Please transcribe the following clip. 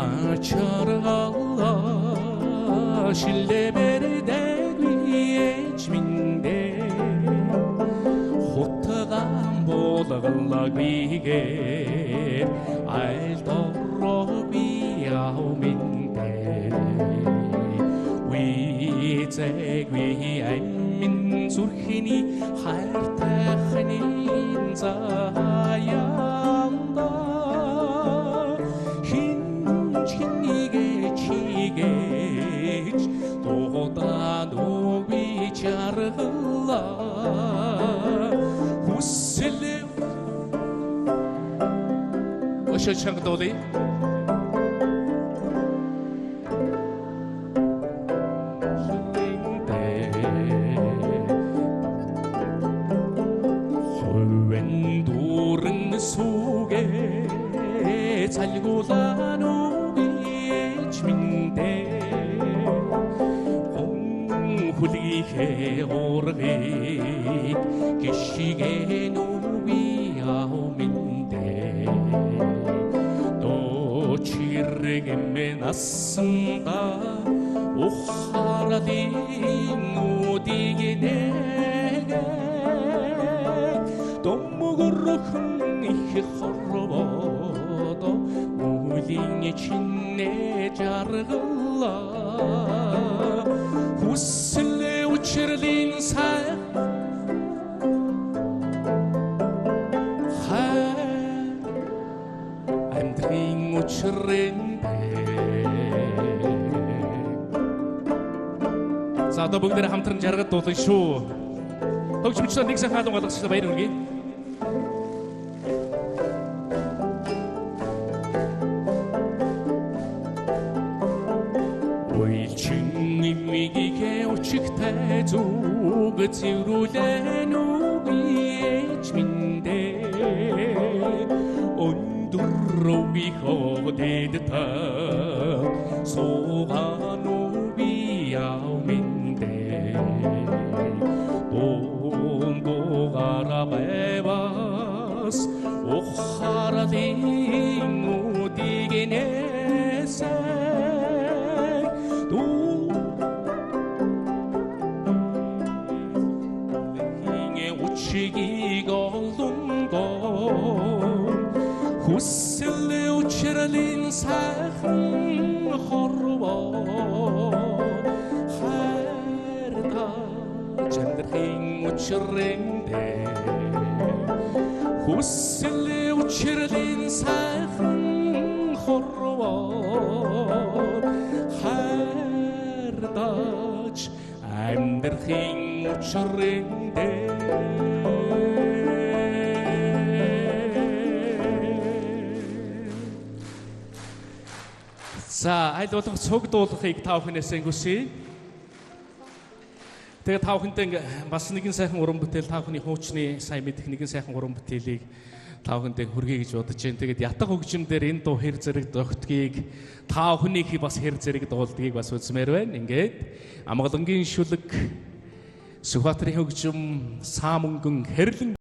Açargalla şilleberdegi ечминде Хуттаган болгоlla бигер айлторро биауменде Уизэгви аймин зүрхний хайртайхнын заяанда Чиниге чигэж тогодан уби чаргала хүслэв Өшөө чангадуулъя 속에 살고난 우리 ечминде 홍훌리게 오르게 계시게 누비 아오민데 또 치르게 메났습니다 오하라딘 우디게 내게 동무그로 흥이 хорвоодо муулийн чинээ жаргала хүслээ учралын сайн амьдрын учрэнтэй За одоо бүгдээ хамтран жаргад дуулна шүү Хөгжмөчтэй нэг сайхан халуун галгасчлаа баяр хүргэе Уилчингимиге учигтай зүг цэврүүлэн үгүй ечминде Өндөрөви ходэд та суугаан үгүй яуменде Дондогара байвас ухарадын үдигэнэсэ Учигийг олонго хүслээ учралын сайхан хорвоо хайрта чандрын учрэнде хүслээ учралын сайхан хорвоо хайртач амьдрын учрэнде За аль болох цуг дуулахыг та бүхнээс хүсье. Тэгээ та бүхэндээ бас нэгэн сайхан уран бүтээл та бүхний хуучны сайн мэдэх нэгэн сайхан уран бүтээлийг та бүхэндээ хүргэе гэж бодож байна. Тэгээд ятга хөгжмөөр энэ дуу хэр зэрэг догтгийг та бүхнийх бас хэр зэрэг дуулдгийг бас үзмээр байна. Ингээд Амгалангийн шүлэг Сүхбаатарын хөгжим Саамөнгөн хэрлэн